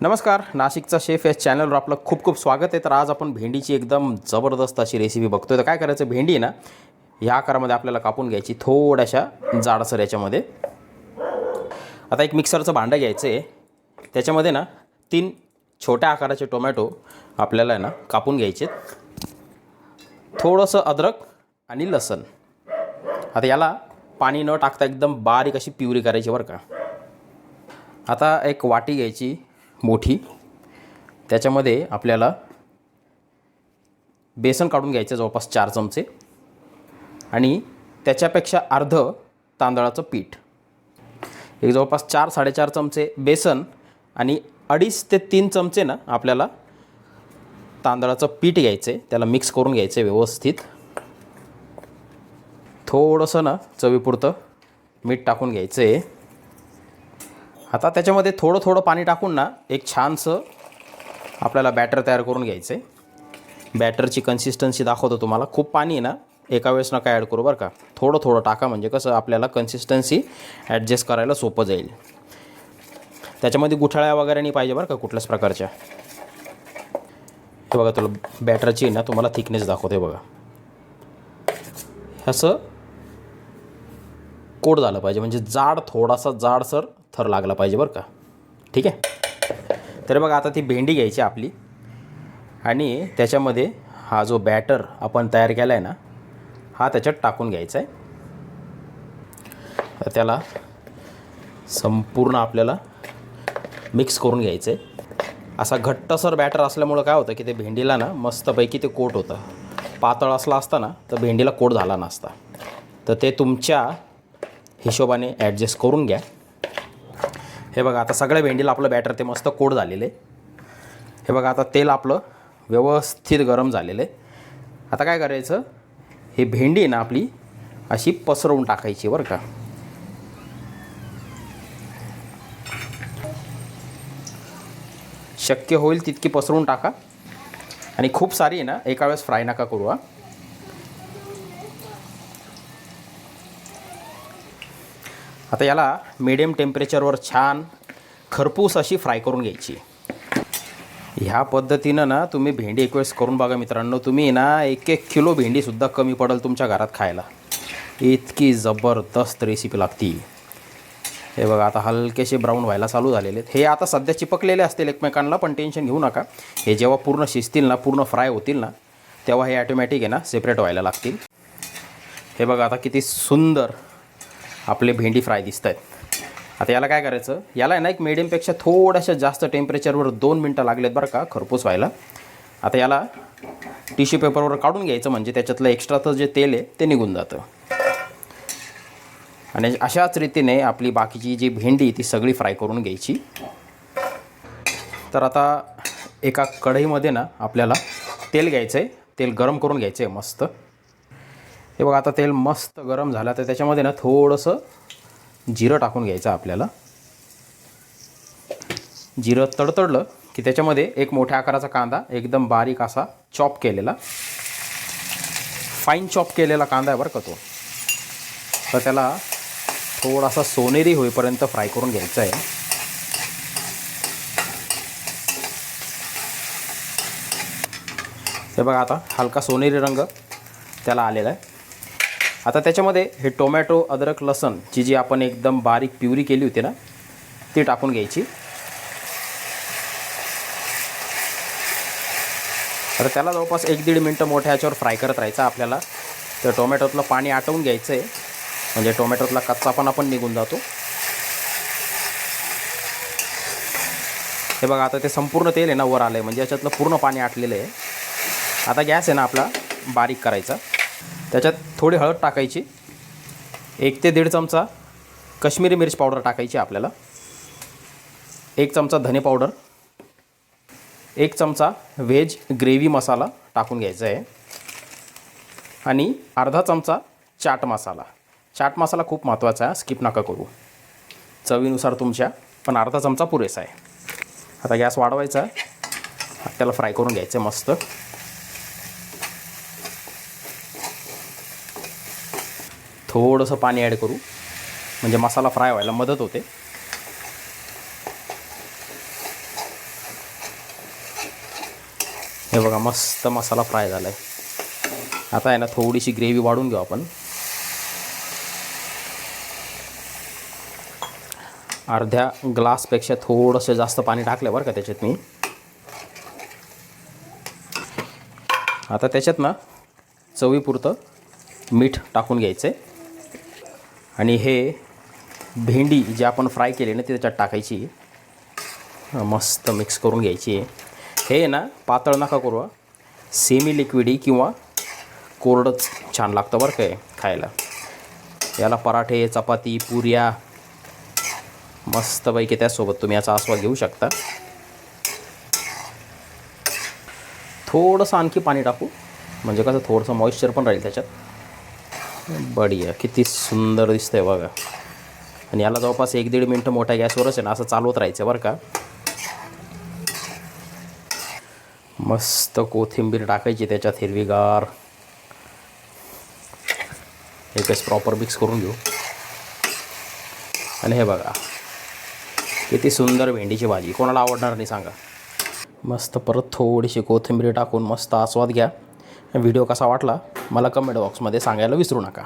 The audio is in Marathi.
नमस्कार, नाशिकचा शेफ या चॅनलवर आपलं खूप खूप स्वागत आहे. तर आज आपण भेंडीची एकदम जबरदस्त अशी रेसिपी बघतोय. तर काय करायचं, भेंडी ना ह्या आकारामध्ये आपल्याला कापून घ्यायची, थोड्याशा जाडसर याच्यामध्ये. आता एक मिक्सरचं भांडं घ्यायचं आहे, त्याच्यामध्ये ना 3 छोट्या आकाराचे टोमॅटो आपल्याला ना कापून घ्यायचे, थोडंसं अद्रक आणि लसण. आता याला पाणी न टाकता एकदम बारीक अशी प्युरी करायची बरं का. आता एक वाटी घ्यायची मोठी, त्याच्यामध्ये आपल्याला बेसन काढून घ्यायचं जवळपास 4 चमचे आणि त्याच्यापेक्षा अर्ध तांदळाचं पीठ. एक जवळपास 4-4.5 चमचे बेसन आणि 2.5 ते 3 चमचे ना आपल्याला तांदळाचं पीठ घ्यायचं आहे. त्याला मिक्स करून घ्यायचं आहे व्यवस्थित. थोडंसं ना चवीपुरतं मीठ टाकून घ्यायचं आहे. आता त्याच्यामध्ये थोडं थोडं पाणी टाकून ना एक छानसं आपल्याला बॅटर तयार करून घ्यायचं आहे. बॅटरची कन्सिस्टन्सी दाखवतो तुम्हाला. खूप पाणी आहे ना एका वेळेस नका ॲड करू बरं का. थोडं थोडं टाका, म्हणजे कसं आपल्याला कन्सिस्टन्सी ॲडजस्ट करायला सोपं जाईल. त्याच्यामध्ये गुठळ्या वगैरे नाही पाहिजे बरं का कुठल्याच प्रकारच्या. हे बघा, तुला बॅटरची ना तुम्हाला थिकनेस दाखवते बघा. असं कोट झालं पाहिजे, म्हणजे थोडासा जाडसर थर लागला पाहिजे बरं का. ठीक आहे. तर बघा, आता ती भेंडी घ्यायची आपली आणि त्याच्यामध्ये हा जो बॅटर आपण तयार केला आहे ना हा त्याच्यात टाकून घ्यायचा आहे. त्याला संपूर्ण आपल्याला मिक्स करून घ्यायचं आहे. असा घट्टसर बॅटर असल्यामुळं काय होतं की ते भेंडीला ना मस्तपैकी ते कोट होतं. पातळ असला असता ना तर भेंडीला कोट झाला नसता. तर ते तुमच्या हिशोबाने ॲडजस्ट करून घ्या. हे बघा, आता सगळ्या भेंडीला आपलं बॅटर ते मस्त कोट झालेलं आहे. हे बघा, आता तेल आपलं व्यवस्थित गरम झालेलं आहे. आता काय करायचं, ही भेंडी ना आपली अशी पसरवून टाकायची बरं का. शक्य होईल तितकी पसरवून टाका आणि खूप सारी आहे ना एका वेळेस फ्राय नका करू. आता याला मीडियम टेम्परेचरवर छान खरपूस अशी फ्राय करून घ्यायची. ह्या पद्धतीनं ना तुम्ही भेंडी एक वेळेस करून बघा मित्रांनो. तुम्ही ना 1-1 किलो भेंडीसुद्धा कमी पडेल तुमच्या घरात खायला. इतकी जबरदस्त रेसिपी लागती. हे बघा, आता हलकेसे ब्राऊन व्हायला चालू झालेले आहेत. हे आता सध्या चिपकलेले असतील एकमेकांना, पण टेन्शन घेऊ नका. हे जेव्हा पूर्ण शिजतील ना, पूर्ण फ्राय होतील ना, तेव्हा हे ॲटोमॅटिक आहे ना सेपरेट व्हायला लागतील. हे बघा, आता किती सुंदर आपले भेंडी फ्राय दिसत आहेत. आता याला काय करायचं, याला आहे ना एक मीडियमपेक्षा थोड्याशा जास्त टेम्परेचरवर 2 मिनटं लागलेत बरं का खरपूस व्हायला. आता याला टिश्यू पेपरवर काढून घ्यायचं, म्हणजे त्याच्यातलं एक्स्ट्राचं जे तेल आहे ते निघून जातं. आणि अशाच रीतीने आपली बाकीची जी भेंडी ती सगळी फ्राय करून घ्यायची. तर आता एका कढईमध्ये ना आपल्याला तेल घ्यायचं आहे. तेल गरम करून घ्यायचं आहे मस्त. हे बघा, आता तेल मस्त गरम झालं तर त्याच्यामध्ये ना थोडंसं जिरं टाकून घ्यायचं आपल्याला. जिरं तडतडलं की त्याच्यामध्ये एक मोठ्या आकाराचा कांदा एकदम बारीक असा चॉप केलेला, फाईन चॉप केलेला कांदा आहे बरं का तो. तर त्याला थोडासा सोनेरी होईपर्यंत फ्राय करून घ्यायचा आहे. हे बघा, आता हलका सोनेरी रंग त्याला आलेला आहे. आता त्याच्यामध्ये हे टोमॅटो, अद्रक, लसणची जी आपण एकदम बारीक प्युरी केली होती ना ती टाकून घ्यायची. तर त्याला जवळपास 1-1.5 मिनटं मोठ्या ह्याच्यावर फ्राय करत राहायचं आपल्याला. तर टोमॅटोतलं पाणी आटवून घ्यायचं आहे, म्हणजे टोमॅटोतला कच्चापणा पण निघून जातो. हे बघा, आता ते संपूर्ण तेल आहे ना वर आलं आहे, म्हणजे याच्यातलं पूर्ण पाणी आटलेलं आहे. आता गॅस आहे ना आपला बारीक करायचा. त्याच्यात थोडी हळद टाकायची, 1 ते 1.5 चमचा काश्मीरी मिरच पावडर टाकायची आपल्याला, 1 चमचा धने पावडर, 1 चमचा व्हेज ग्रेव्ही मसाला टाकून घ्यायचा आहे आणि अर्धा चमचा चाट मसाला. चाट मसाला खूप महत्त्वाचा आहे, स्किप नका करू. चवीनुसार तुमच्या, पण अर्धा चमचा पुरेसा आहे. आता गॅस वाढवायचा, त्याला फ्राय करून घ्यायचं आहे मस्त. थोडंसं पाणी ॲड करू, म्हणजे मसाला फ्राय व्हायला मदत होते. हे बघा मस्त मसाला फ्राय झाला आहे. आता आहे ना थोडीशी ग्रेव्ही वाढून घेऊ आपण. अर्ध्या ग्लासपेक्षा थोडंसं जास्त पाणी टाकलं बरं का त्याच्यात मी. आता त्याच्यात ना चवीपुरतं मीठ टाकून घ्यायचं आहे आणि हे भेंडी जी आपण फ्राय केली ना ती त्याच्यात टाकायची. मस्त मिक्स करून घ्यायची आहे. हे ना पातळ नका करू, सेमी लिक्विडी किंवा कोरडंच छान लागतं बरं काय खायला. याला पराठे, चपाती, पुऱ्या मस्तपैकी त्यासोबत तुम्ही याचा आस्वाद घेऊ शकता. थोडंसं आणखी पाणी टाकू म्हणजे कसं थोडंसं मॉइश्चर पण राहील त्याच्यात. बढिया, किती सुंदर दिसतंय बघा. आणि याला जवळपास 1-1.5 मिनटं मोठ्या गॅसवरच आहे ना असं चालवत राहायचं बरं का. मस्त कोथिंबीर टाकायची त्याच्यात हिरवीगार. एकच प्रॉपर मिक्स करून घेऊ. आणि हे बघा किती सुंदर भेंडीची भाजी, कोणाला आवडणार नाही सांगा. मस्त परत थोडीशी कोथिंबीर टाकून मस्त आस्वाद घ्या. व्हिडिओ कसा वाटला मला कमेंट बॉक्समध्ये सांगायला विसरू नका.